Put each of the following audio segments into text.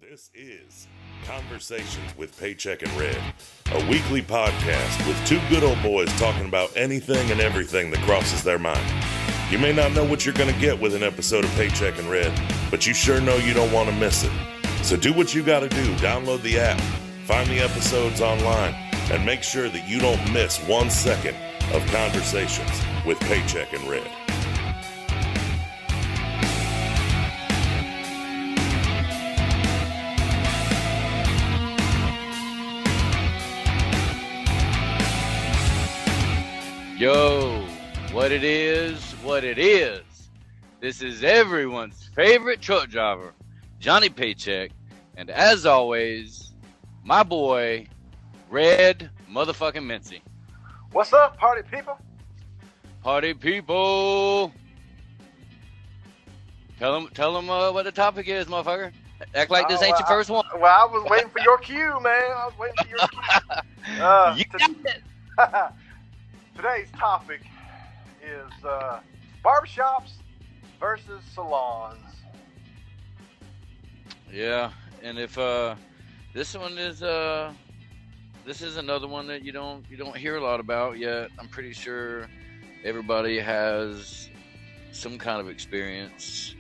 This is Conversations with Paycheck and Red, a weekly podcast with two good old boys talking about anything and everything that crosses their mind. You may not know what you're going to get with an episode of Paycheck and Red, but you sure know you don't want to miss it. So do what you got to do. Download the app, find the episodes online, and make sure that you don't miss 1 second of Conversations with Paycheck and Red. Yo, what it is. This is everyone's favorite truck driver, Johnny Paycheck, and as always, my boy, Red motherfucking Mincy. What's up, party people? Party people. Tell them what the topic is, motherfucker. Act like this ain't your first one. Well, I was waiting for your cue, man. I was waiting for your cue. You got it. Today's topic is barbershops versus salons. Yeah, and if this one is this is another one that you don't hear a lot about yet. I'm pretty sure everybody has some kind of experience,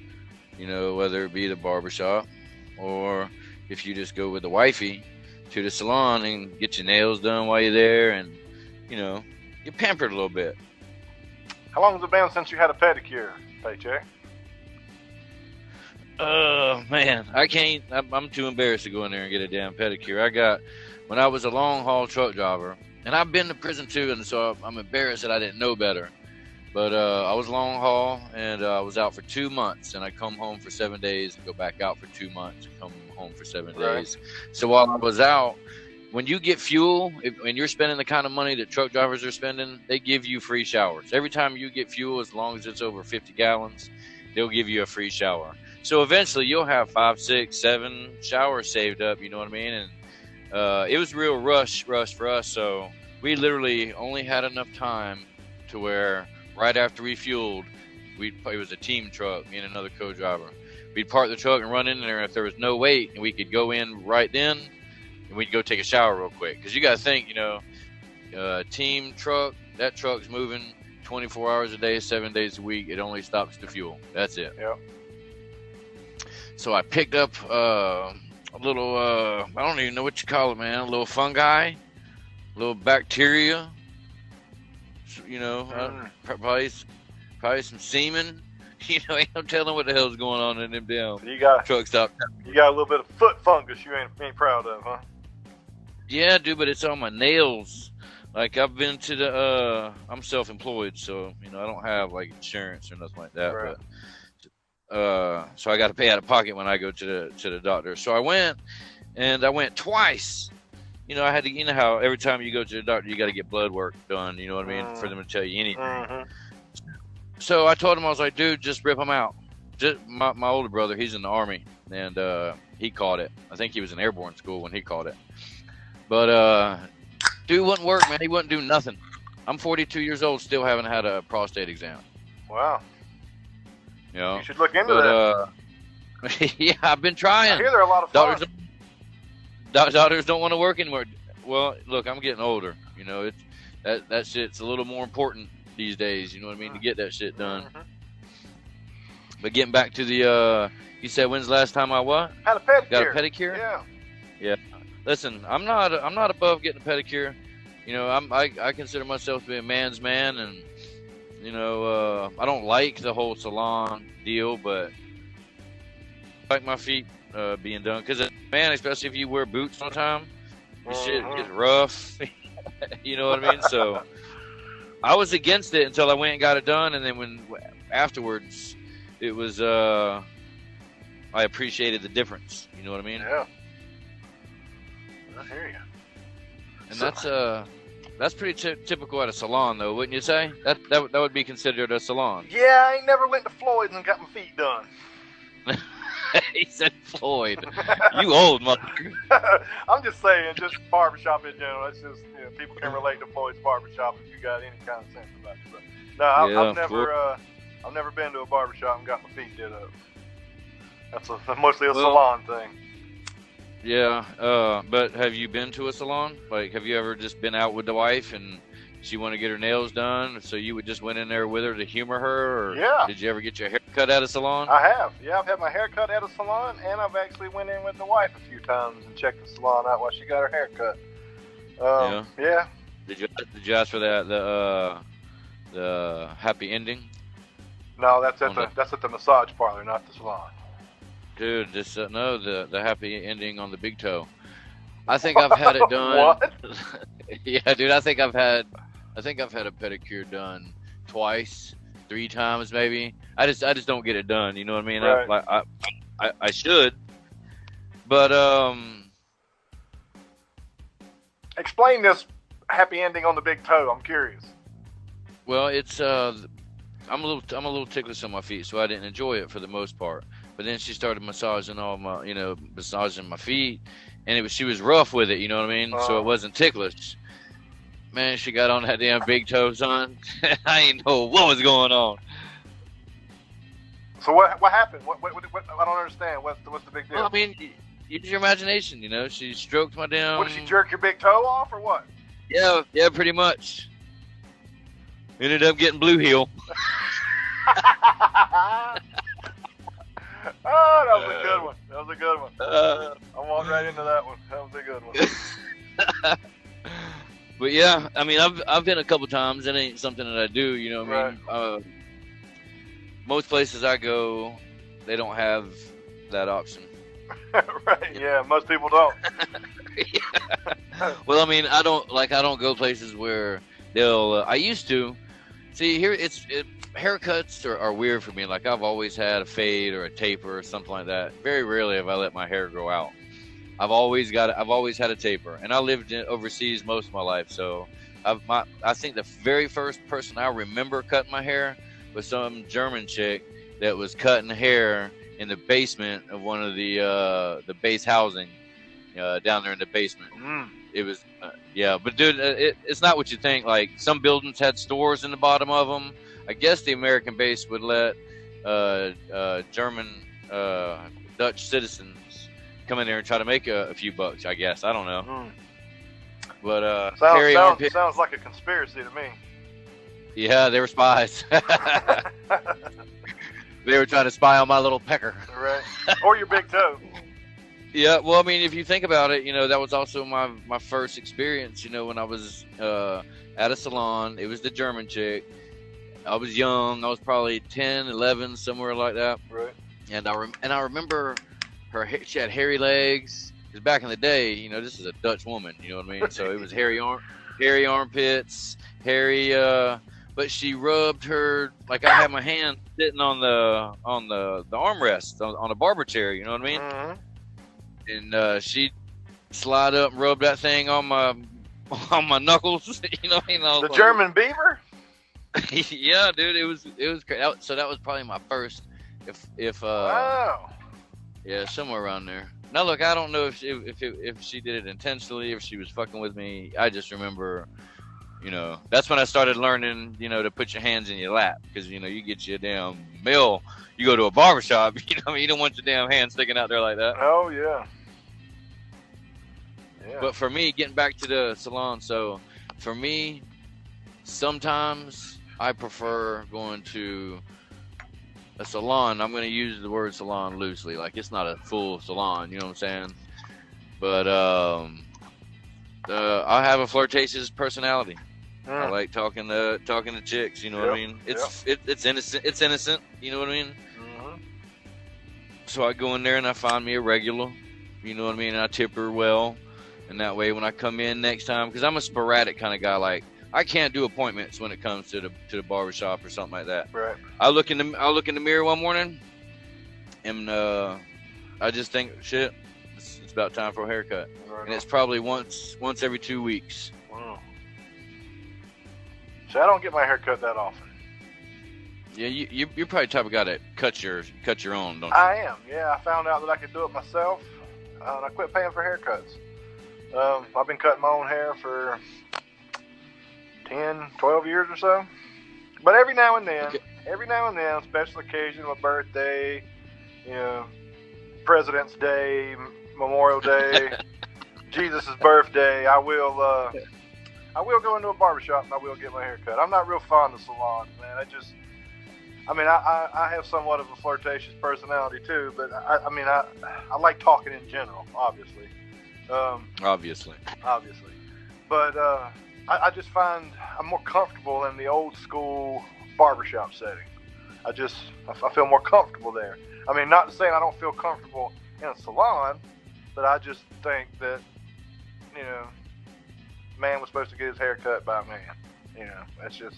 you know, whether it be the barbershop or if you just go with the wifey to the salon and get your nails done while you're there, and you know, you're pampered a little bit. How long has it been since you had a pedicure, Paycheck? Man, I can't. I'm too embarrassed to go in there and get a damn pedicure. When I was a long haul truck driver, and I've been to prison too, and so I'm embarrassed that I didn't know better. But I was long haul, and I was out for 2 months, and I come home for 7 days and go back out for 2 months and come home for 7 days. So while I was out, when you get fuel, and you're spending the kind of money that truck drivers are spending, they give you free showers. Every time you get fuel, as long as it's over 50 gallons, they'll give you a free shower. So eventually you'll have 5, 6, 7 showers saved up, you know what I mean? And it was real rush for us. So we literally only had enough time to where right after we fueled, it was a team truck, me and another co-driver. We'd park the truck and run in there. If there was no wait, and we could go in right then, and we'd go take a shower real quick. Because you got to think, you know, team truck, that truck's moving 24 hours a day, 7 days a week. It only stops to fuel. That's it. Yeah. So I picked up a little, I don't even know what you call it, man, a little fungi, a little bacteria, you know, probably some semen. You know, ain't no telling what the hell's going on in them damn truck stop. You got a little bit of foot fungus you ain't proud of, huh? Yeah, dude, but it's on my nails. Like, I've been to the, I'm self-employed, so, you know, I don't have, like, insurance or nothing like that. Right. But, so I got to pay out of pocket when I go to the doctor. So I went twice. You know, I had to, you know how every time you go to the doctor, you got to get blood work done, you know what I mean, for them to tell you anything. Mm-hmm. So I told him, I was like, dude, just rip them out. My older brother, he's in the Army, and he caught it. I think he was in airborne school when he caught it. But dude wouldn't work, man. He wouldn't do nothing. I'm 42 years old, still haven't had a prostate exam. Wow. You know? You should look into that. Yeah, I've been trying. I hear they're a lot of fun. Doctors don't want to work anymore. Well, look, I'm getting older. You know, that shit's a little more important these days. You know what I mean? To get that shit done. Mm-hmm. But getting back to the, you said when's the last time I what? Had a pedicure. Got a pedicure? Yeah. Yeah. Listen, I'm not above getting a pedicure. You know, I consider myself to be a man's man, and you know, I don't like the whole salon deal, but I like my feet being done, because man, especially if you wear boots all the time, the shit gets rough. You know what I mean? So I was against it until I went and got it done, and then when afterwards, it was I appreciated the difference. You know what I mean? Yeah. I hear you. And that's pretty typical at a salon, though, wouldn't you say? That would be considered a salon. Yeah, I ain't never went to Floyd's and got my feet done. He said Floyd. You old motherfucker. I'm just saying, just barbershop in general. It's just, you know, people can relate to Floyd's barbershop if you got any kind of sense about it. But no, I've never been to a barbershop and got my feet did up. That's mostly a salon thing. Yeah. But have you been to a salon? Like, have you ever just been out with the wife and she wanted to get her nails done, so you would just went in there with her to humor her, or Yeah. did you ever get your hair cut at a salon? I have. Yeah, I've had my hair cut at a salon, and I've actually went in with the wife a few times and checked the salon out while she got her hair cut. Yeah. Did you ask for the happy ending? No, that's at the massage parlor, not the salon. Dude, just no, the happy ending on the big toe. I think I've had it done. What? Yeah, dude, I think I've had a pedicure done twice, 3 times maybe. I just don't get it done. You know what I mean? Right. I should, but Explain this happy ending on the big toe. I'm curious. well, it's I'm a little ticklish on my feet, so I didn't enjoy it for the most part. But then she started massaging massaging my feet, and she was rough with it. You know what I mean? So it wasn't ticklish. Man, she got on that damn big toe, son. I ain't know what was going on. So what happened? What I don't understand. What's the big deal? Well, I mean, use your imagination. You know, she stroked my damn. What, did she jerk your big toe off or what? Yeah, pretty much. Ended up getting blue heel. Oh, that was a good one. That was a good one. I walked right into that one. That was a good one. But yeah, I mean, I've been a couple times. It ain't something that I do. You know what I mean? Most places I go, they don't have that option. Right. Yeah. Most people don't. Yeah. Well, I mean, I don't go places where they'll. I used to. See, here haircuts are weird for me. Like, I've always had a fade or a taper or something like that. Very rarely have I let my hair grow out. I've always had a taper, and I lived overseas most of my life. So I think the very first person I remember cutting my hair was some German chick that was cutting hair in the basement of one of the base housing down there in the basement. It was but dude, it's not what you think. Like, some buildings had stores in the bottom of them. I guess the American base would let German Dutch citizens come in there and try to make a few bucks. I guess, I don't know. But sounds like a conspiracy to me. Yeah, they were spies. They were trying to spy on my little pecker. Right. Or your big toe. Yeah, well, I mean, if you think about it, that was also my first experience, when I was at a salon. It was the German chick. I was young. I was probably 10, 11, somewhere like that. Right. And I remember she had hairy legs. Because back in the day, this is a Dutch woman, you know what I mean? So it was hairy armpits, hairy, but she rubbed her, like I had my hand sitting on the armrest on a barber chair, you know what I mean? Mm-hmm. And she'd slide up and rub that thing on my knuckles, you know what I mean? The German beaver? Yeah, dude, it was great. So that was probably my first, Wow. Yeah, somewhere around there. Now look, I don't know if she did it intentionally, if she was fucking with me. I just remember, that's when I started learning, to put your hands in your lap, because you get you a damn mill. You go to a barbershop, you don't want your damn hand sticking out there like that. Oh yeah. Yeah. But for me, getting back to the salon, so for me, sometimes I prefer going to a salon. I'm going to use the word salon loosely. Like, it's not a full salon, you know what I'm saying? But I have a flirtatious personality. I like talking to chicks, you know what I mean? It's innocent. It's innocent, you know what I mean? Mm-hmm. So I go in there and I find me a regular, you know what I mean? And I tip her well. And that way, when I come in next time, because I'm a sporadic kind of guy, like, I can't do appointments when it comes to the barbershop or something like that. Right. I look in the mirror one morning, and I just think, shit, it's about time for a haircut. Right. And it's probably once every 2 weeks. Wow. So I don't get my hair cut that often. Yeah, you're probably the type of guy that cut your own, don't you? I am. Yeah, I found out that I could do it myself, and I quit paying for haircuts. I've been cutting my own hair for 10, 12 years or so. But every now and then, special occasion, my birthday, President's Day, Memorial Day, Jesus' birthday, I will go into a barbershop and I will get my hair cut. I'm not real fond of salons, man. I have somewhat of a flirtatious personality too, but I like talking in general, obviously. Obviously. But I just find I'm more comfortable in the old school barbershop setting. I feel more comfortable there. I mean, not to say I don't feel comfortable in a salon, but I just think that, you know, man was supposed to get his hair cut by a man. You know, that's just.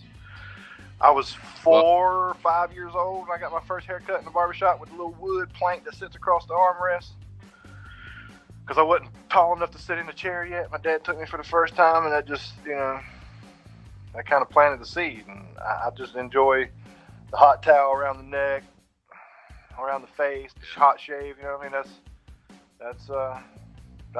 I was 4 or 5 years old when I got my first haircut in the barbershop with a little wood plank that sits across the armrest. Because I wasn't tall enough to sit in the chair yet. My dad took me for the first time, and that just, you know, that kind of planted the seed. And I just enjoy the hot towel around the neck, around the face, the hot shave. You know what I mean? That's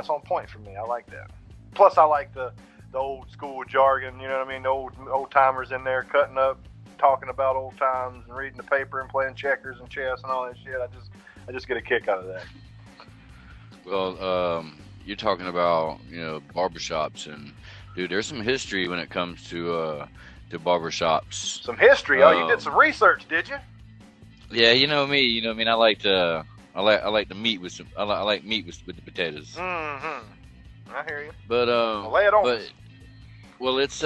on point for me. I like that. Plus, I like the old school jargon. You know what I mean? The old timers in there cutting up, talking about old times, and reading the paper and playing checkers and chess and all that shit. I just get a kick out of that. Well, you're talking about, you know, barbershops, and dude, there's some history when it comes to barbershops. Some history? You did some research, did you? Yeah, you know me. You know, I mean, I like the meat with some. I like meat with the potatoes. Mm-hmm. I hear you. But lay it on. Well, it's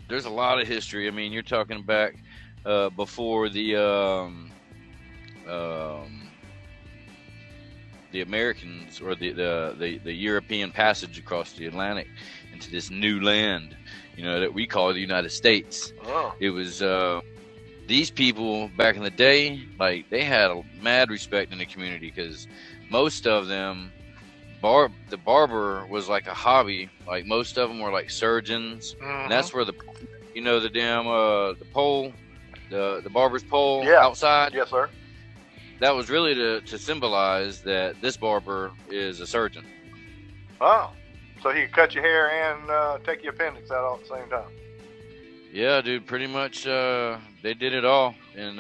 there's a lot of history. I mean, you're talking back before the Americans or the European passage across the Atlantic into this new land, you know, that we call the United States. Oh. It was these people back in the day, like, they had a mad respect in the community, because most of them, the barber was like a hobby. Like, most of them were like surgeons. Mm-hmm. And that's where the damn the pole, the barber's pole Yeah. outside. Yes, sir. That was really to symbolize that this barber is a surgeon. Oh, so he could cut your hair and take your appendix out all at the same time. Yeah, dude, pretty much they did it all. And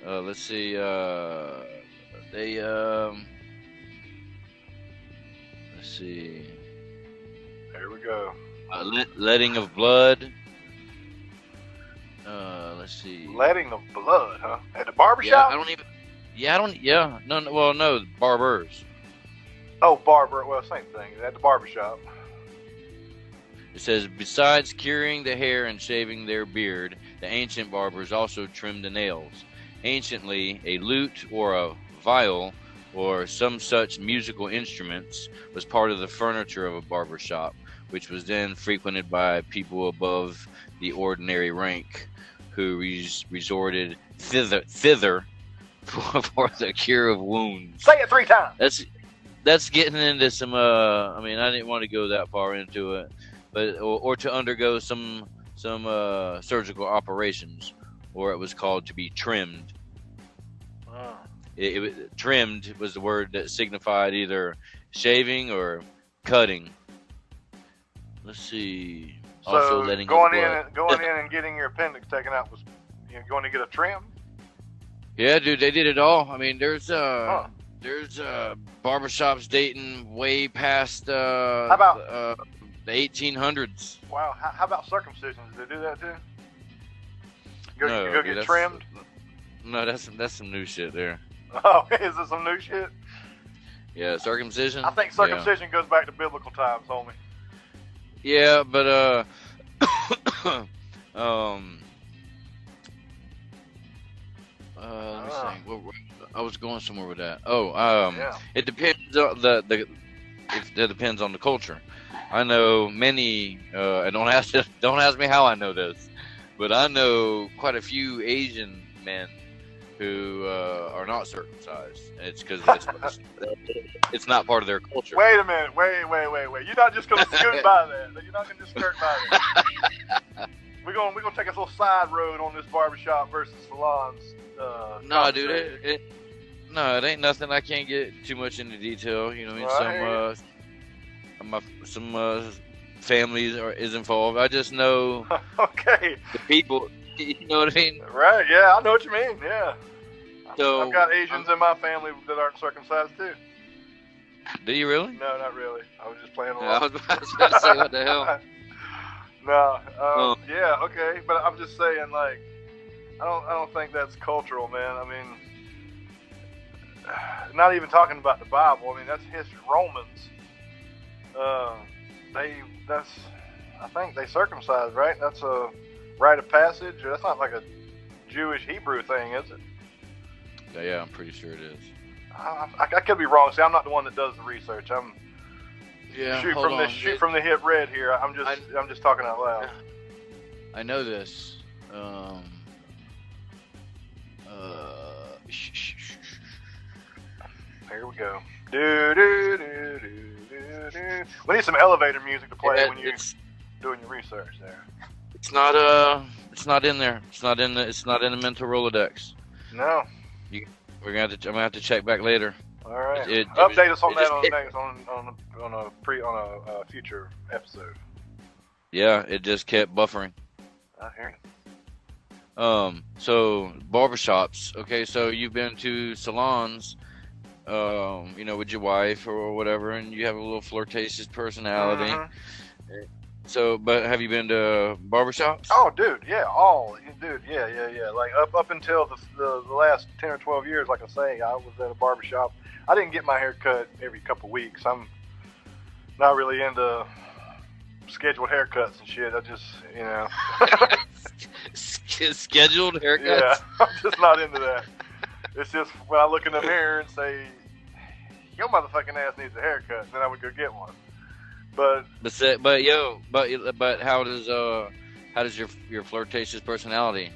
let's see, they let's see. There we go. Letting of blood. Let's see. Letting of blood, huh? At the barbershop? No, barbers. Oh, barber. Well, same thing. At the barbershop. It says, besides curing the hair and shaving their beard, the ancient barbers also trimmed the nails. Anciently, a lute or a viol or some such musical instruments was part of the furniture of a barber shop, which was then frequented by people above the ordinary rank, who resorted thither for the cure of wounds. Say it 3 times. That's getting into some. I mean, I didn't want to go that far into it, but or to undergo some surgical operations, or it was called to be trimmed. Oh. Trimmed was the word that signified either shaving or cutting. Let's see. So Also letting going in and getting your appendix taken out was, you know, going to get a trim? Yeah, dude, they did it all. I mean, there's barbershops dating way past How about the 1800s. Wow, how about circumcision? Did they do that too? No, you go dude, get trimmed? No, that's some new shit there. Oh, is this some new shit? Yeah, circumcision. I think circumcision goes back to biblical times, homie. Yeah, but let me see. I was going somewhere with that. Yeah. It depends on it depends on the culture. I know many. Don't ask me how I know this, but I know quite a few Asian men who are not circumcised. It's because it's not part of their culture. Wait a minute. Wait. You're not just going to scoot by that. You're not going to just skirt by that. We're gonna take a little side road on this barbershop versus salons. No, dude. It ain't nothing. I can't get too much into detail. You know what I mean? Some families is involved. I just know okay. the people. You know what I mean? Right, yeah, I know what you mean, yeah. I So I've got Asians in my family that aren't circumcised too. Do you really? No, not really. I was just playing along. I was about to say, what the hell? No. Oh. Yeah. Okay. But I'm just saying, like, I don't think that's cultural, man. I mean, not even talking about the Bible. I mean, that's history. Romans. I think they circumcised, right? That's a rite of passage. That's not like a Jewish Hebrew thing, is it? Yeah, I'm pretty sure it is. I could be wrong. See, I'm not the one that does the research. I'm shoot from the hip red here. I'm just talking out loud. I know this. Here we go. Do do do do do do. We need some elevator music to play when you're doing your research there. It's not in there. It's not in the mental Rolodex. No. I'm gonna have to check back later. All right. Update us on that on a future episode. Yeah, it just kept buffering. I hear you. So barbershops. Okay, so you've been to salons, with your wife or whatever, and you have a little flirtatious personality. Mm-hmm. So, but have you been to barbershops? Oh, dude, yeah, yeah. Like up until the last 10 or 12 years, like I say, I was at a barbershop. I didn't get my hair cut every couple weeks. I'm not really into scheduled haircuts and shit. I just, Scheduled haircuts? Yeah, I'm just not into that. It's just when I look in the mirror and say, your motherfucking ass needs a haircut, then I would go get one. But how does your flirtatious personality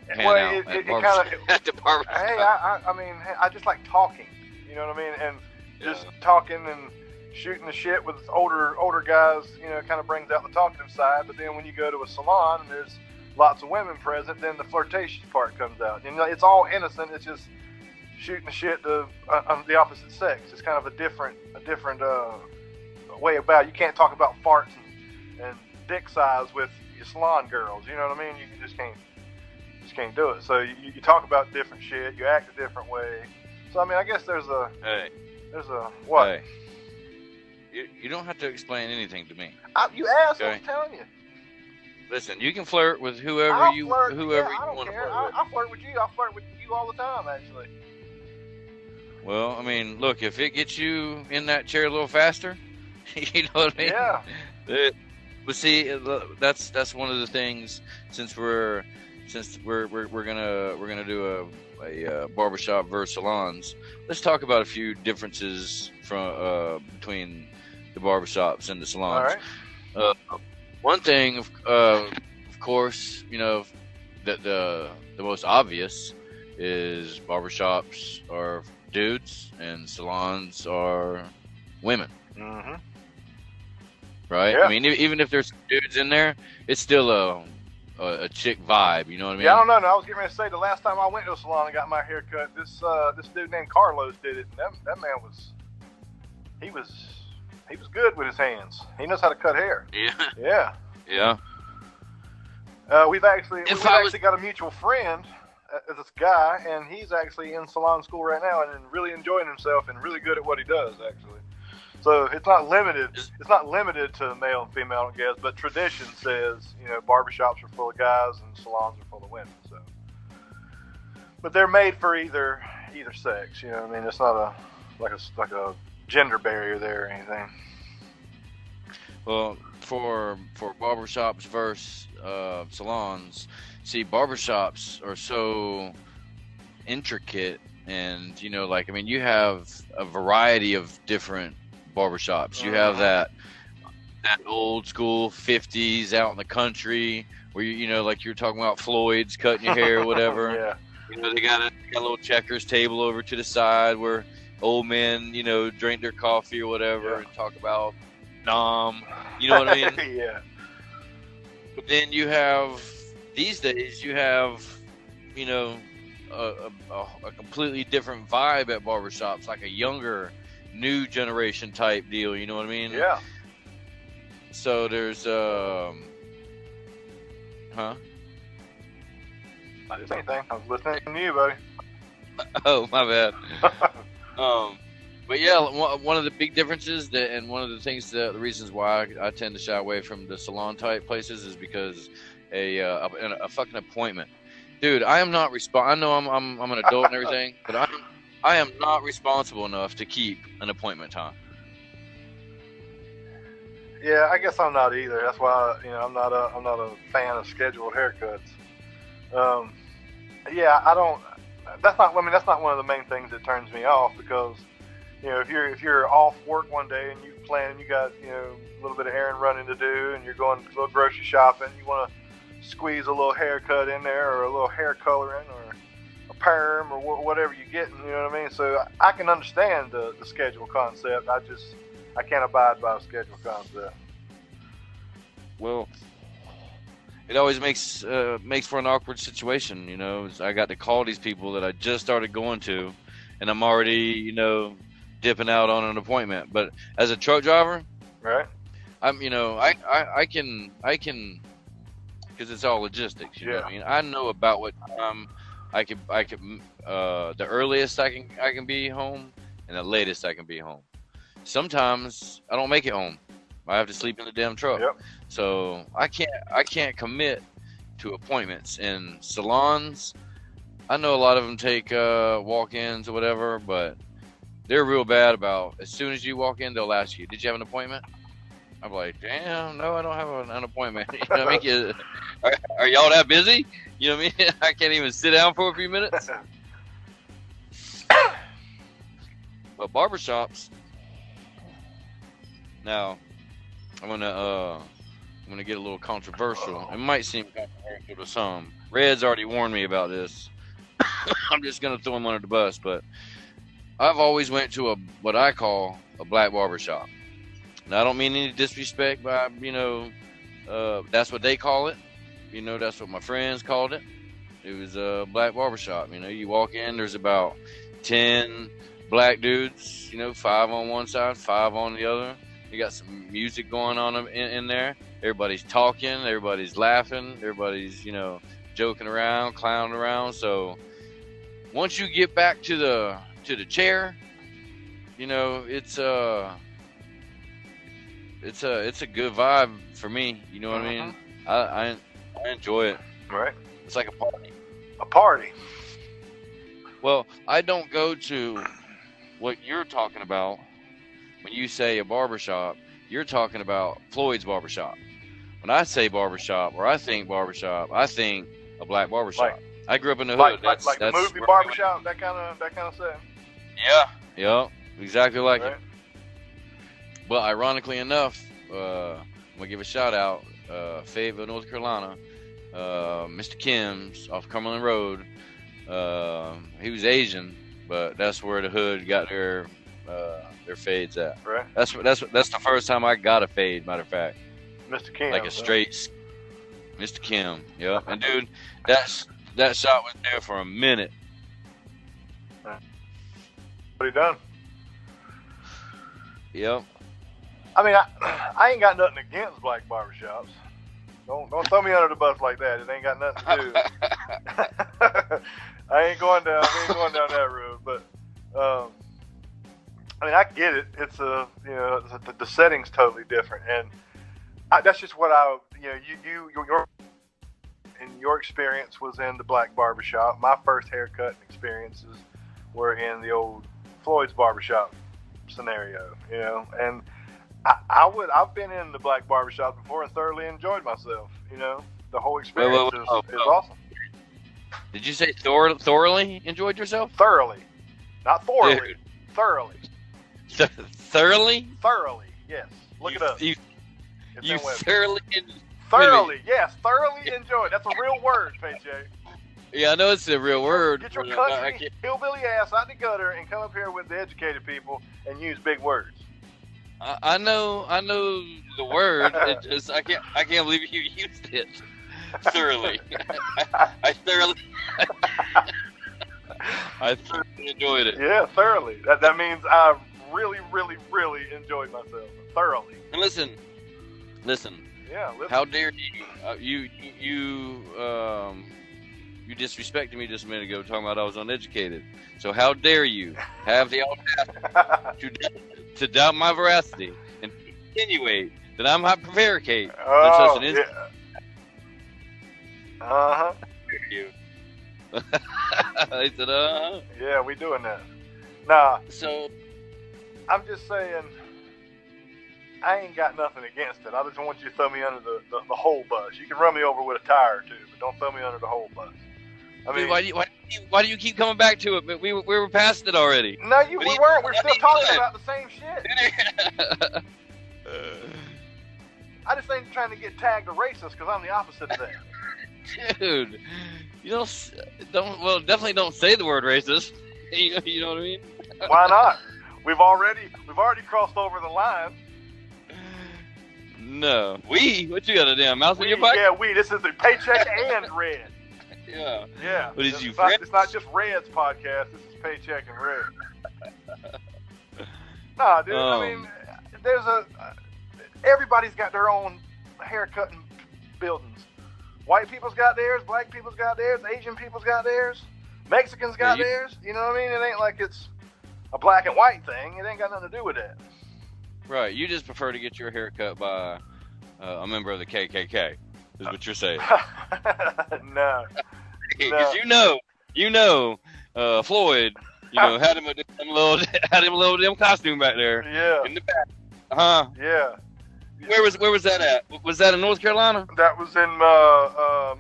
pan out it kind of at the barber? Hey, I just like talking. You know what I mean? And just talking and shooting the shit with older guys, kind of brings out the talkative side. But then when you go to a salon and there's lots of women present, then the flirtatious part comes out. It's all innocent. It's just shooting the shit to the opposite sex. It's kind of a different way about. You can't talk about farts and dick size with your salon girls. You know what I mean? You just can't do it. So you talk about different shit. You act a different way. So I guess there's a what? Hey. You don't have to explain anything to me. You asked. Okay. I'm telling you. Listen, you can flirt with whoever you want to flirt with. I flirt with you. I flirt with you all the time, actually. Well, look, if it gets you in that chair a little faster, you know what I mean? Yeah. But see, that's one of the things. Since we're gonna do a barbershop versus salons. Let's talk about a few differences between the barbershops and the salons. All right. One thing, of course, that the most obvious is barbershops are dudes and salons are women. Mm-hmm. Right? Yeah. Even if there's dudes in there, it's still a chick vibe. You know what I mean? Yeah, I don't know. I was getting ready to say the last time I went to a salon and got my hair cut, this dude named Carlos did it. And that man was good with his hands. He knows how to cut hair. Yeah. Yeah. We've actually got a mutual friend, this guy, and he's actually in salon school right now and really enjoying himself and really good at what he does, actually. So it's not limited. It's not limited to male and female, I don't guess. But tradition says, barbershops are full of guys and salons are full of women. So, but they're made for either sex. You know what I mean? It's not like a gender barrier there or anything. Well, for barbershops versus salons, see, barbershops are so intricate, and you have a variety of different barbershops. You have that old school 50s out in the country where like you're talking about Floyd's cutting your hair or whatever. Yeah. They got a little checkers table over to the side where old men, drink their coffee or whatever and talk about Nam. You know what I mean? Yeah. But then these days you have a completely different vibe at barbershops, like a younger, new generation type deal. You know what I mean? Yeah. So there's I didn't say anything. I was listening to you, buddy. Oh, my bad. But yeah, one of the big differences and one of the things the reasons why I tend to shy away from the salon type places is because a fucking appointment, dude. I am not I know I'm an adult and everything, but I am not responsible enough to keep an appointment time. Yeah, I guess I'm not either. That's why I'm not a fan of scheduled haircuts. Yeah, I don't. That's not. I mean, that's not one of the main things that turns me off because if you're off work one day and you got a little bit of errand running to do and you're going a little grocery shopping, you want to squeeze a little haircut in there or a little hair coloring or a perm or whatever you're getting. You know what I mean? So I can understand the schedule concept. I can't abide by a schedule concept. Well, it always makes for an awkward situation. I got to call these people that I just started going to, and I'm already dipping out on an appointment. But as a truck driver, right? I can because it's all logistics. You know what I mean? I know about what time I could the earliest I can be home and the latest I can be home. Sometimes I don't make it home. I have to sleep in the damn truck. Yep. So I can't commit to appointments in salons. I know a lot of them take walk-ins or whatever, but they're real bad about as soon as you walk in, they'll ask you, "Did you have an appointment?" I'm like, "Damn, no, I don't have an appointment." You know what I mean? Are y'all that busy? You know what I mean? I can't even sit down for a few minutes. But barbershops. Now, I'm gonna get a little controversial. It might seem controversial to some. Red's already warned me about this. I'm just gonna throw him under the bus, but I've always went to what I call a black barbershop. Now I don't mean any disrespect, but that's what they call it. That's what my friends called it. It was a black barbershop. You walk in, there's about 10 black dudes. 5 on one side, 5 on the other. You got some music going on in there. Everybody's talking, everybody's laughing, everybody's joking around, clowning around. So once you get back to the chair, it's a good vibe for me. You know what I mean? I enjoy it. Right. It's like a party. A party. Well, I don't go to what you're talking about. When you say a barbershop, you're talking about Floyd's Barbershop. When I say barbershop or I think barbershop, I think a black barbershop. I grew up in the hood. Like the movie Barbershop, that kind of setting. Yeah, exactly like right. it. But ironically enough, I'm gonna give a shout out, Fayetteville, North Carolina, Mr. Kim's off Cumberland Road. He was Asian, but that's where the hood got their fades at. Right. That's the first time I got a fade. Matter of fact, Mr. Kim, like a straight Mr. Kim. Yeah, and dude, that shot was there for a minute. What he done? Yep. I mean, I ain't got nothing against black barbershops. Don't throw me under the bus like that. It ain't got nothing to do. I ain't going down that road. But I mean, I get it. It's the setting's totally different, and that's just what your experience was in the black barbershop. My first haircut experiences were in the old Floyd's Barbershop scenario, and I've been in the black barbershop before and thoroughly enjoyed myself. The whole experience is awesome. Did you say thoroughly enjoyed yourself? Thoroughly, not thoroughly. Dude. Thoroughly. Thoroughly? Thoroughly, yes. Look it up. You thoroughly. Thoroughly, yes. Thoroughly enjoyed. That's a real word, PJ. Yeah, I know it's a real word. Get your country hillbilly ass out the gutter and come up here with the educated people and use big words. I know the word. It just I can't believe you used it. Thoroughly. I thoroughly enjoyed it. Yeah, thoroughly. That means I really, really, really enjoyed myself. Thoroughly. And listen. Yeah, listen. How dare you? You disrespected me just a minute ago talking about I was uneducated. So how dare you have the audacity to doubt my veracity and insinuate that I might prevaricate on such an yeah. Uh-huh. you. I said, Yeah, we doing that. Nah, So, I'm just saying, I ain't got nothing against it. I just want you to throw me under the whole bus. You can run me over with a tire or two, but don't throw me under the whole bus. I mean, dude, why do you keep coming back to it? But we were past it already. no, we weren't. We're still talking good. about the same shit. I just ain't trying to get tagged a racist because I'm the opposite of that. Dude, you don't definitely don't say the word racist. You know what I mean? Why not? We've already crossed over the line. No. What you got a damn mouth in your pocket? Yeah, this is the Paycheck and Red. Yeah. Yeah. What is you, It's not just Red's podcast. This is Paycheck and Red. Nah, dude. I mean, everybody's got their own haircutting buildings. White people's got theirs. Black people's got theirs. Asian people's got theirs. Mexicans got theirs. You know what I mean? It ain't like it's a black and white thing. It ain't got nothing to do with that. Right. You just prefer to get your hair cut by a member of the KKK, is what you're saying. No. Because you know, Floyd, had him a little damn costume back there. Yeah. In the back. Yeah. Where was that at? Was that in North Carolina? That was in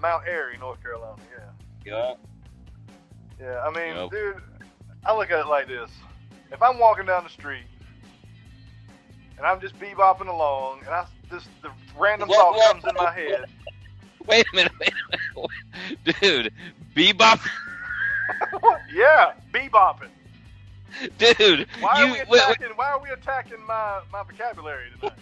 Mount Airy, North Carolina. Yeah. Yeah. I mean, dude, I look at it like this: if I'm walking down the street and I'm just bebopping along, and the random thought comes in my head. Wait a minute, dude, bebop. Yeah, bebopping. Dude, Why are we attacking my vocabulary tonight?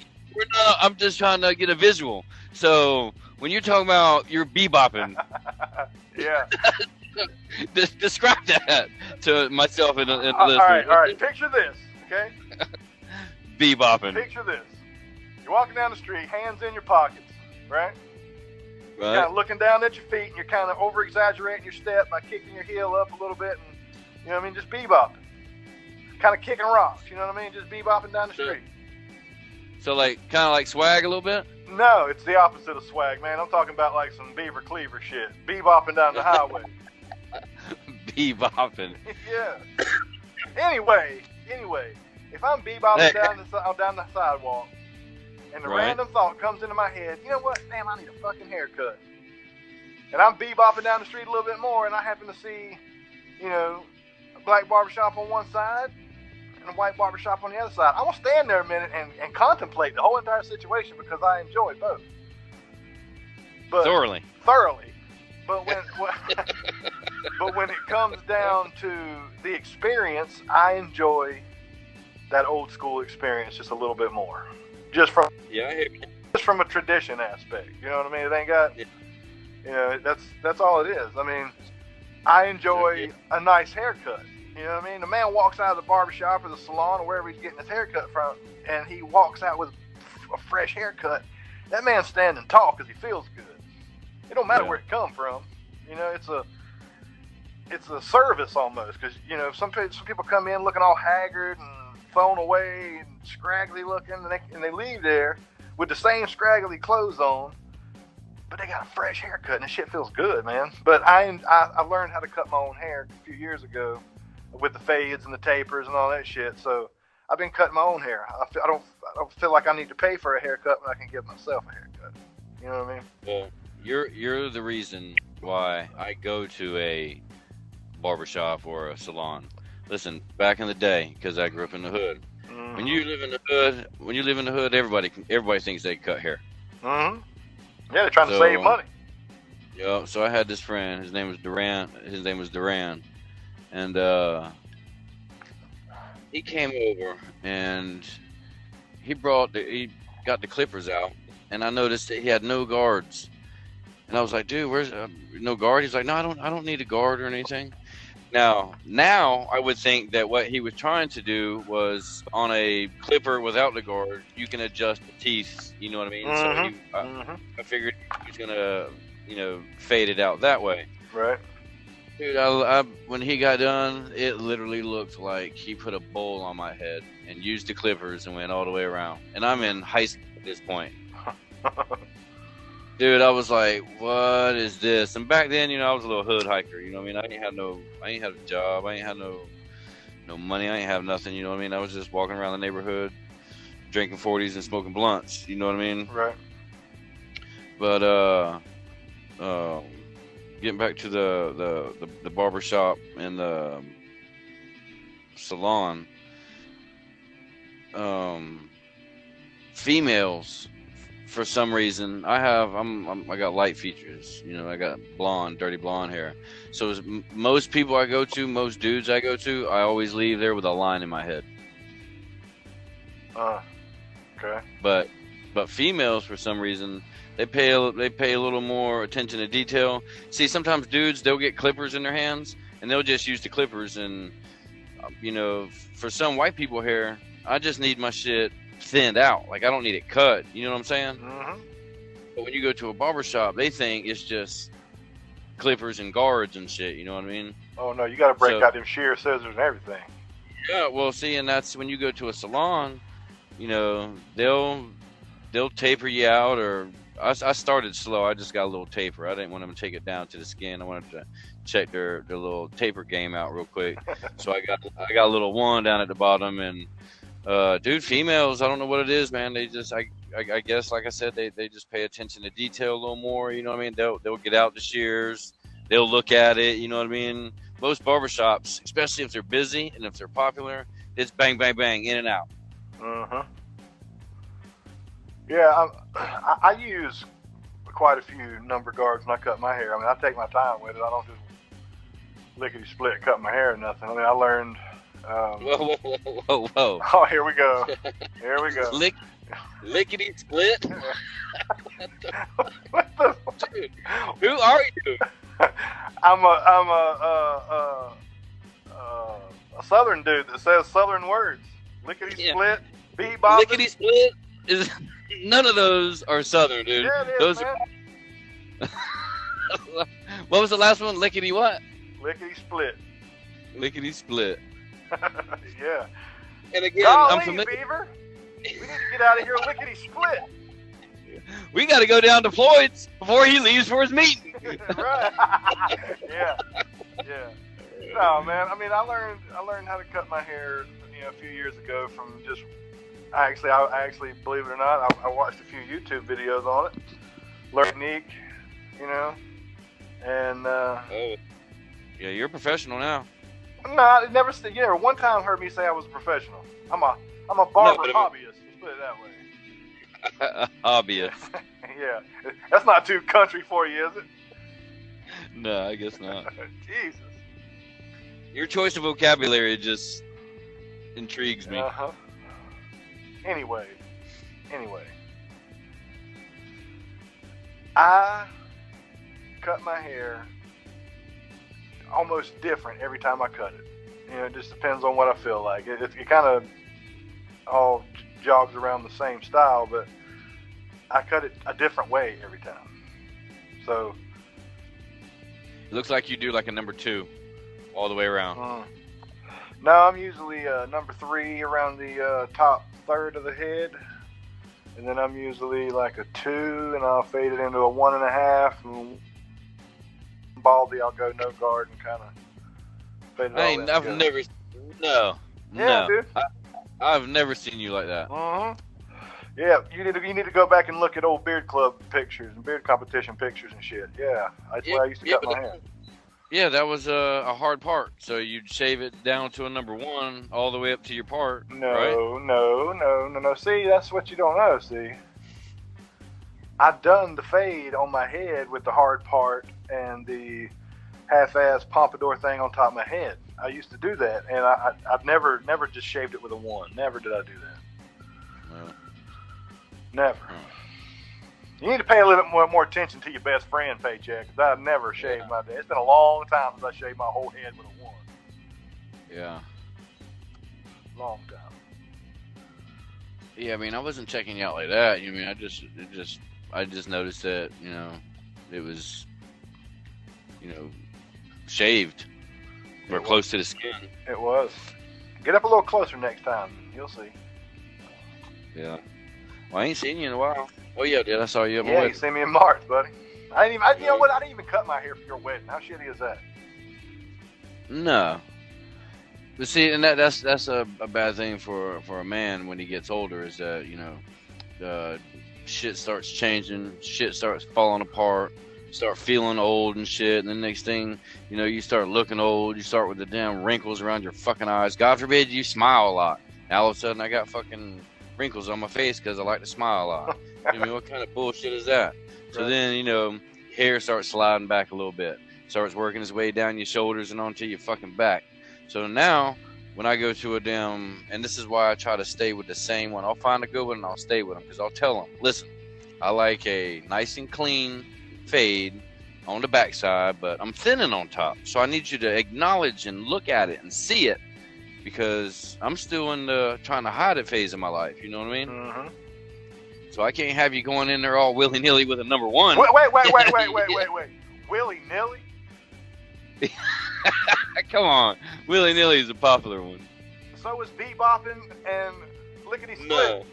I'm just trying to get a visual. So when you're talking about you're bebopping, yeah, describe that to myself and the listeners. All right. Picture this, okay? Bebopping. Picture this: you're walking down the street, hands in your pockets, right? You're kind of looking down at your feet, and you're kind of over-exaggerating your step by kicking your heel up a little bit, and you know what I mean, just bebopping, kind of kicking rocks. You know what I mean, just bebopping down the street. So kind of like swag a little bit? No, it's the opposite of swag, man. I'm talking about like some Beaver Cleaver shit. Bebopping down the highway. Bebopping. Yeah. Anyway, if I'm bebopping down the sidewalk, and the random thought comes into my head, you know what? Damn, I need a fucking haircut. And I'm bebopping down the street a little bit more, and I happen to see, a black barbershop on one side and a white barbershop on the other side. I will stand there a minute and contemplate the whole entire situation because I enjoy both. But Thoroughly. But when it comes down to the experience, I enjoy that old school experience just a little bit more. Just from a tradition aspect. You know what I mean? It ain't got that's all it is. I mean, I enjoy a nice haircut. You know what I mean? The man walks out of the barbershop or the salon or wherever he's getting his haircut from, and he walks out with a fresh haircut. That man's standing tall because he feels good. It don't matter where it come from. It's a service almost because some people come in looking all haggard and thrown away and scraggly looking, and they leave there with the same scraggly clothes on, but they got a fresh haircut and the shit feels good, man. But I learned how to cut my own hair a few years ago with the fades and the tapers and all that shit. So I've been cutting my own hair. I don't feel like I need to pay for a haircut when I can give myself a haircut. You know what I mean? Well, you're the reason why I go to a barbershop or a salon. Listen, back in the day, because I grew up in the hood. Mm-hmm. When you live in the hood, everybody thinks they can cut hair. Mm-hmm. Yeah, they're trying to save money. Yeah. So I had this friend. His name was Duran. And he came over and he got the clippers out, and I noticed that he had no guards. And I was like, dude, where's no guard? He's like, no, I don't need a guard or anything. Now I would think that what he was trying to do was on a clipper without the guard, you can adjust the teeth. You know what I mean? Mm-hmm. So I figured he was gonna, fade it out that way. Right. Dude, when he got done, it literally looked like he put a bowl on my head and used the clippers and went all the way around. And I'm in high school at this point. Dude, I was like, what is this? And back then, I was a little hood hiker. You know what I mean? I ain't had a job. I ain't had no money. I ain't have nothing. You know what I mean? I was just walking around the neighborhood, drinking 40s and smoking blunts. You know what I mean? Right. But getting back to the barber shop and the salon, females, for some reason, I got light features. I got dirty blonde hair. So most people I go to, most dudes I go to, I always leave there with a line in my head. Okay. But females, for some reason, they pay a little more attention to detail. See, sometimes dudes, they'll get clippers in their hands and they'll just use the clippers. And for some white people hair, I just need my shit thinned out. Like, I don't need it cut. You know what I'm saying? Mm-hmm. But when you go to a barber shop, they think it's just clippers and guards and shit. You know what I mean? Oh no, you got to break out them shear scissors and everything. Yeah, well, see, and that's when you go to a salon. They'll taper you out, or I started slow. I just got a little taper. I didn't want them to take it down to the skin. I wanted to check their little taper game out real quick. So I got a little one down at the bottom. And dude, females, I don't know what it is, man. They just I guess, like I said, they just pay attention to detail a little more. You know what I mean? They'll get out the shears. They'll look at it. You know what I mean? Most barbershops, especially if they're busy and if they're popular, it's bang, bang, bang, in and out. Uh-huh. Yeah, I use quite a few number guards when I cut my hair. I mean, I take my time with it. I don't just lickety split cut my hair or nothing. I mean, I learned. Whoa! Oh, here we go. Here we go. Lickety split. What the? Dude, who are you? I'm a Southern dude that says Southern words. Lickety split, bebop. Lickety split is none of those are Southern, dude. Yeah, it is, those man. are. What was the last one? Lickety what? Lickety split. Lickety split. Yeah. And again, Golly, I'm familiar. Beaver. We need to get out of here lickety split. We got to go down to Floyd's before he leaves for his meeting. Right. Yeah. No, man. I mean, I learned how to cut my hair, a few years ago from just. I actually, believe it or not, I watched a few YouTube videos on it. Learned technique, and. Oh. Yeah, you're a professional now. No, I never. You never one time heard me say I was a professional. I'm a barber hobbyist. Let's put it that way. Hobbyist. Yeah, that's not too country for you, is it? No, I guess not. Jesus. Your choice of vocabulary just intrigues me. Uh-huh. Anyway. I cut my hair almost different every time I cut it. It just depends on what I feel like. It kind of all jogs around the same style, but I cut it a different way every time. So it looks like you do like a number 2 all the way around. No, I'm usually number 3 around the top third of the head, and then I'm usually like a 2, and I'll fade it into a 1.5, and baldy, I'll go no guard and kind of fade it all in. I've never, no, yeah, dude. I've never seen you like that. Yeah, you need to go back and look at old beard club pictures and beard competition pictures and shit. Yeah, that's where I used to cut my hair. Yeah, that was a hard part. So you'd shave it down to a number 1 all the way up to your part. No, right? No. See, that's what you don't know. See, I done the fade on my head with the hard part and the half-ass pompadour thing on top of my head. I used to do that, and I've never just shaved it with a 1. Never did I do that. No. Never. You need to pay a little bit more attention to your best friend, Paycheck, because I've never shaved my head. It's been a long time since I shaved my whole head with a 1. Yeah. Long time. Yeah, I mean, I wasn't checking you out like that. I mean, I just noticed that, it was, shaved or It close to the skin. It was. Get up a little closer next time. You'll see. Yeah. Well, I ain't seen you in a while. Oh yeah, dude, I saw you at my Yeah, you wedding. see me in March, buddy. You know what? I didn't even cut my hair for your wedding. How shitty is that? No. But see, and that's a bad thing for a man when he gets older is that, you know, shit starts changing, shit starts falling apart, start feeling old and shit, and the next thing, you know, you start looking old, you start with the damn wrinkles around your fucking eyes. God forbid you smile a lot. Now all of a sudden I got fucking wrinkles on my face because I like to smile a lot. I mean, what kind of bullshit is that? So Right. then, you know, hair starts sliding back a little bit. Starts working its way down your shoulders and onto your fucking back. So now, when I go to a damn, and this is why I try to stay with the same one. I'll find a good one and I'll stay with them because I'll tell them, listen, I like a nice and clean fade on the backside, but I'm thinning on top. So I need you to acknowledge and look at it and see it because I'm still in the trying to hide it phase of my life. You know what I mean? Mm-hmm. So I can't have you going in there all willy-nilly with a number one. Wait. Willy-nilly? Come on. Willy-nilly is a popular one. So is bebopping and lickety-split. No.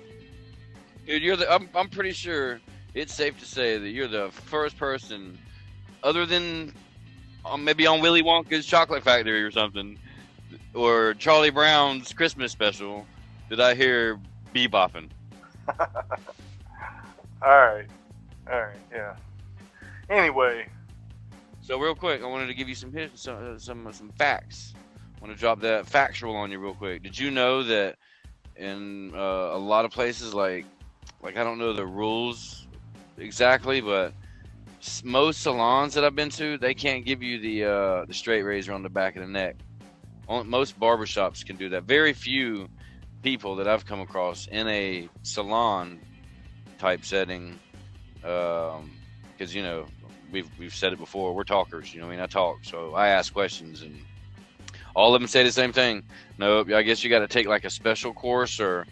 Dude, I'm pretty sure it's safe to say that you're the first person, other than maybe on Willy Wonka's Chocolate Factory or something, or Charlie Brown's Christmas special, that I hear bebopping. All right, yeah. Anyway, So real quick, I wanted to give you some facts. I want to drop that factual on you real quick. Did you know that in a lot of places, like I don't know the rules exactly, but most salons that I've been to, they can't give you the straight razor on the back of the neck. Most barbershops can do that. Very few people that I've come across in a salon type setting, because you know we've said it before, we're talkers, you know what I mean? I talk, so I ask questions and all of them say the same thing. Nope, I guess you got to take like a special course, or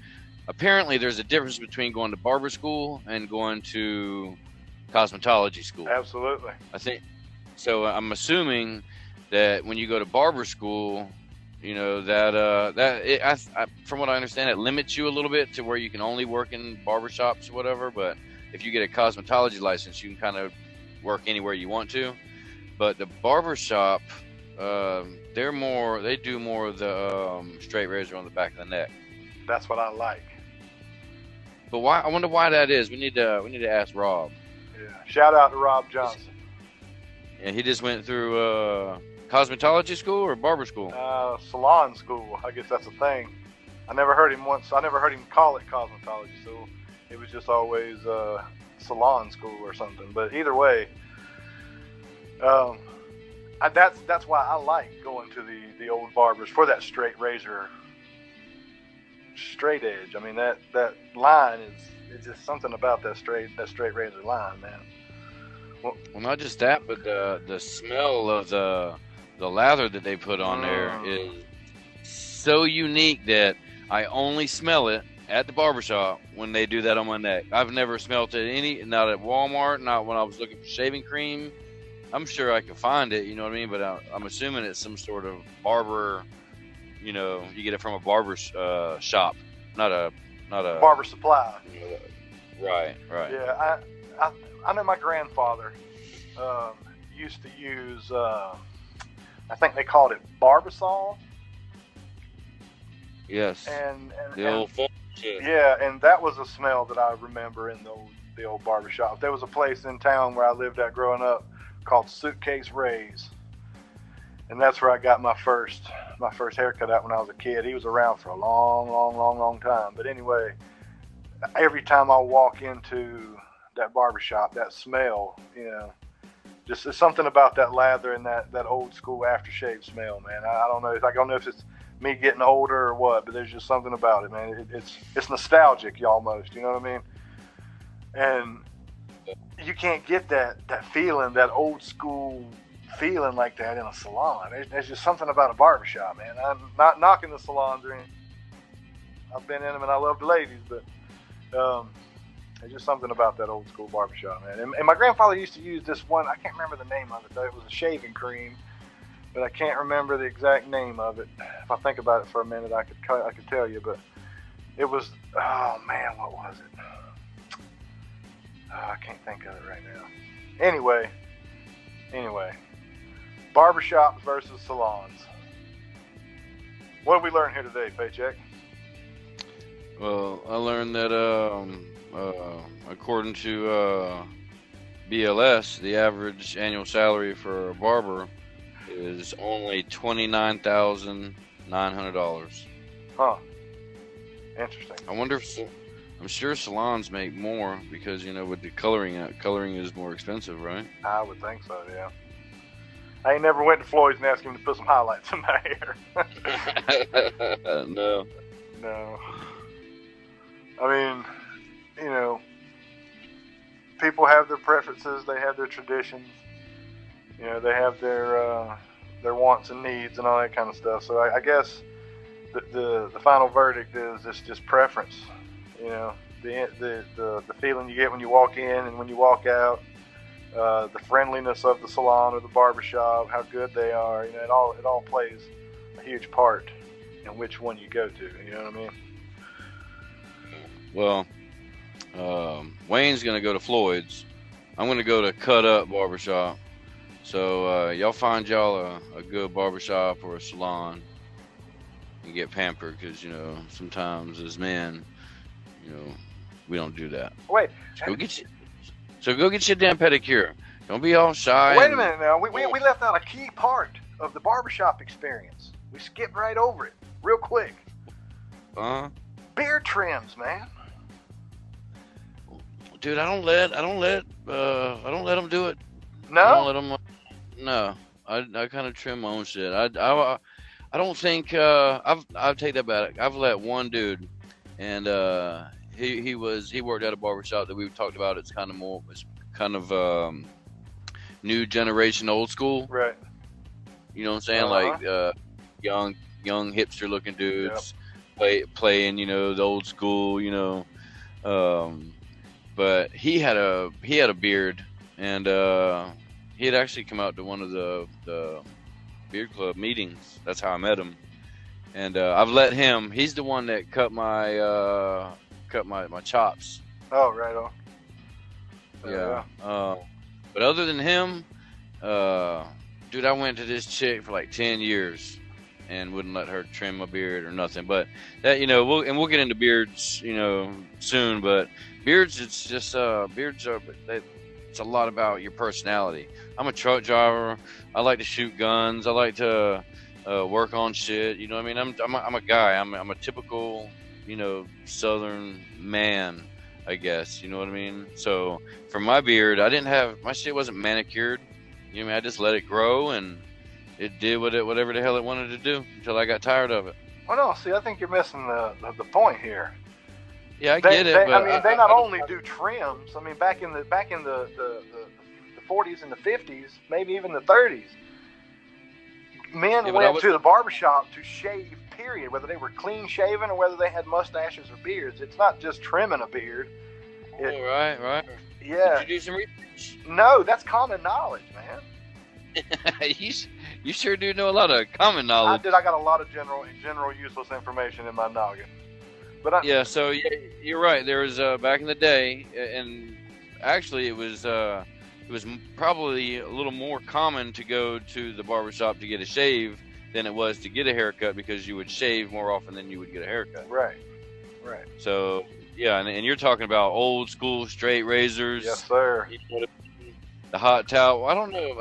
apparently there's a difference between going to barber school and going to cosmetology school. absolutely. I think so. I'm assuming that when you go to barber school, you know from what I understand, it limits you a little bit to where you can only work in barbershops or whatever. But if you get a cosmetology license, you can kind of work anywhere you want to. But the barbershop, they do more of the straight razor on the back of the neck. That's what I like. But why? I wonder why that is. We need to ask Rob. Yeah. Shout out to Rob Johnson. And he just went through cosmetology school or barber school. Salon school. I guess that's a thing. I never heard him call it cosmetology, so it was just always salon school or something. But either way, that's why I like going to the old barbers for that straight razor, straight edge. I mean that line is just something about that straight razor line, man. Well, not just that, but the smell of the lather that they put on there is so unique that I only smell it at the barbershop when they do that on my neck. I've never smelled it not at Walmart, not when I was looking for shaving cream. I'm sure I could find it, you know what I mean? But I'm assuming it's some sort of barber, you know, you get it from a barber shop, not a Barber supply. Right. Yeah, I know my grandfather used to use, I think they called it Barbasol. Yes. And the old phone shit. Yeah, and that was a smell that I remember in the old barbershop. There was a place in town where I lived at growing up called Suitcase Ray's, and that's where I got my first haircut out when I was a kid. He was around for a long time. But anyway, every time I walk into that barbershop, that smell, you know, just there's something about that lather and that old school aftershave smell, man. I don't know. I don't know if it's me getting older or what, but there's just something about it, man. It's nostalgic, almost. You know what I mean? And you can't get that feeling, that old school feeling like that in a salon. There's just something about a barbershop, man. I'm not knocking the salons or anything. I've been in them and I love the ladies, but there's just something about that old school barbershop, man. And my grandfather used to use this one, I can't remember the name of it, though. It was a shaving cream, but I can't remember the exact name of it. If I think about it for a minute, I could tell you, but it was, oh man, what was it? Oh, I can't think of it right now. Anyway, barbershops versus salons. What did we learn here today, Paycheck? Well, I learned that according to BLS, the average annual salary for a barber is only $29,900. Huh. Interesting. I wonder if I'm sure salons make more because with the coloring is more expensive, right? I would think so. Yeah. I ain't never went to Floyd's and asked him to put some highlights in my hair. No. No. I mean, people have their preferences. They have their traditions. They have their wants and needs and all that kind of stuff. So I guess the final verdict is it's just preference. The feeling you get when you walk in and when you walk out. The friendliness of the salon or the barbershop, how good they are. It all plays a huge part in which one you go to. You know what I mean? Well, Wayne's gonna go to Floyd's. I'm gonna go to Cut Up Barbershop. So y'all find y'all a good barbershop or a salon and get pampered, because sometimes as men, we don't do that. Wait. So go get your damn pedicure. Don't be all shy. Wait a minute now. We left out a key part of the barbershop experience. We skipped right over it real quick. Beard trims, man. Dude, I don't let them do it. No. I don't let them. No, I kind of trim my own shit. I don't think I'll take that back. I've let one dude, and he worked at a barbershop that we've talked about. It's kind of new generation, old school. Right. You know what I'm saying? Uh-huh. Like young hipster looking dudes playing the old school. But he had a beard, and he had actually come out to one of the beard club meetings. That's how I met him. And I've let him. He's the one that cut my chops. Oh, right on. Yeah. But other than him, dude, I went to this chick for like 10 years and wouldn't let her trim my beard or nothing. But that, we'll get into beards, soon. But beards, it's just it's a lot about your personality. I'm a truck driver. I like to shoot guns. I like to work on shit. You know what I mean? I'm a guy. I'm a typical, Southern man, I guess. You know what I mean? So for my beard, my shit wasn't manicured. I just let it grow, and it did whatever the hell it wanted to do until I got tired of it. Well, no, see, I think you're missing the point here. Yeah, I get it. But they not only do trims. I mean, back in the 40s and the 50s, maybe even the 30s, men went to the barbershop to shave. Period. Whether they were clean shaven or whether they had mustaches or beards, it's not just trimming a beard. Right. Yeah. Did you do some research? No, that's common knowledge, man. You sure do know a lot of common knowledge. I got a lot of general useless information in my noggin. But so you're right. There was back in the day, and actually it was probably a little more common to go to the barbershop to get a shave than it was to get a haircut, because you would shave more often than you would get a haircut. Right. So yeah, and you're talking about old school straight razors. Yes, sir. The hot towel. I don't know.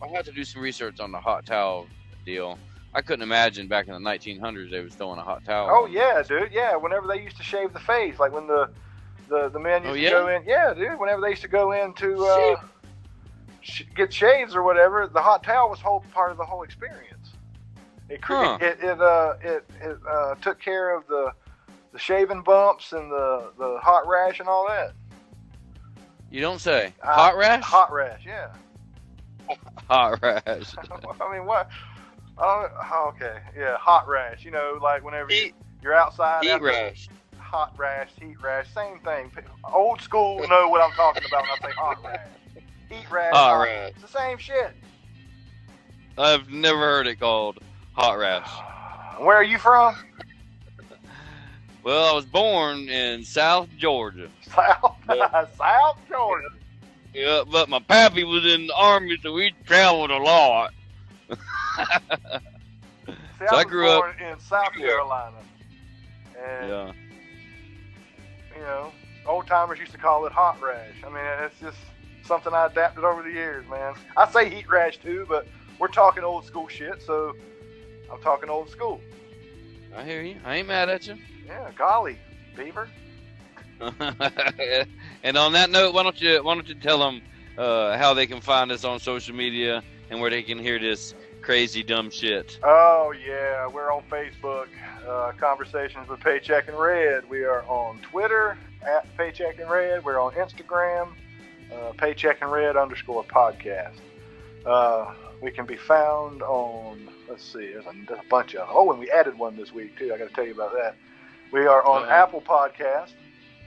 I have to do some research on the hot towel deal. I couldn't imagine back in the 1900s they was throwing a hot towel. Oh yeah, dude. Yeah, whenever they used to shave the face, like when the men used to go in. Yeah, dude. Whenever they used to go in to get shaves or whatever, the hot towel was part of the whole experience. It took care of the shaving bumps and the hot rash and all that. You don't say. Hot rash? Hot rash, yeah. Hot rash. I mean, what? Okay, yeah, hot rash. Like whenever you're outside. Heat rash. Hot rash, heat rash, same thing. Old school know what I'm talking about when I say hot rash. Heat rash. Hot rash. It's the same shit. I've never heard it called hot rash. Where are you from? Well, I was born in South Georgia. South But- South Georgia. Yeah, but my pappy was in the army, so we traveled a lot. See, So I I grew was up- born in South Carolina. And, Yeah. you know, old timers used to call it hot rash. I mean, it's just something I adapted over the years, man. I say heat rash too, but we're talking old school shit, so I'm talking old school. I hear you. I ain't mad at you. Yeah, golly, beaver. And on that note, why don't you tell them how they can find us on social media and where they can hear this crazy dumb shit. Oh, yeah, we're on Facebook, Conversations with Paycheck and Red. We are on Twitter, @Paycheck and Red. We're on Instagram, Paycheck and Red _podcast. We can be found on, let's see, there's a bunch of them. Oh, and we added one this week, too. I got to tell you about that. We are on Apple Podcast.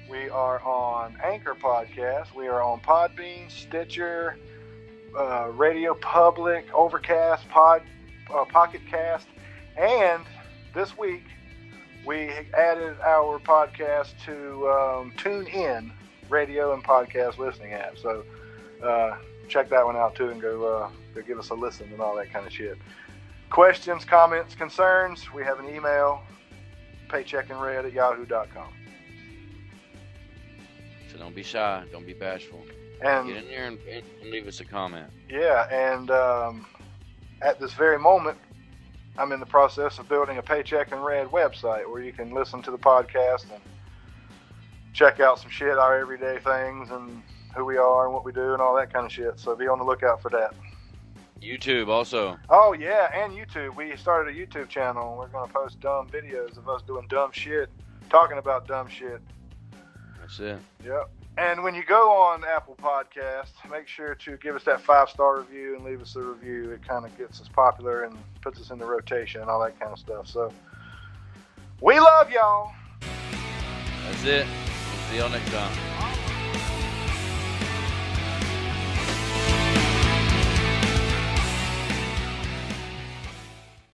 We are on Anchor Podcast. We are on Podbean, Stitcher, Radio Public, Overcast, Pocket Cast, and this week we added our podcast to TuneIn radio and podcast listening app. So check that one out too, and go give us a listen and all that kind of shit. Questions, comments, concerns? We have an email, paycheckandred@yahoo.com. So don't be shy. Don't be bashful. And Get in there and leave us a comment. yeah, and at this very moment, I'm in the process of building a Paycheck and Red website where you can listen to the podcast and check out some shit, our everyday things, and who we are and what we do and all that kind of shit. So be on the lookout for that. YouTube also. Oh, yeah, and YouTube. We started a YouTube channel. We're going to post dumb videos of us doing dumb shit, talking about dumb shit. That's it. Yep. And when you go on Apple Podcasts, make sure to give us that 5-star review and leave us a review. It kind of gets us popular and puts us in the rotation and all that kind of stuff. So, we love y'all. That's it. We'll see y'all next time.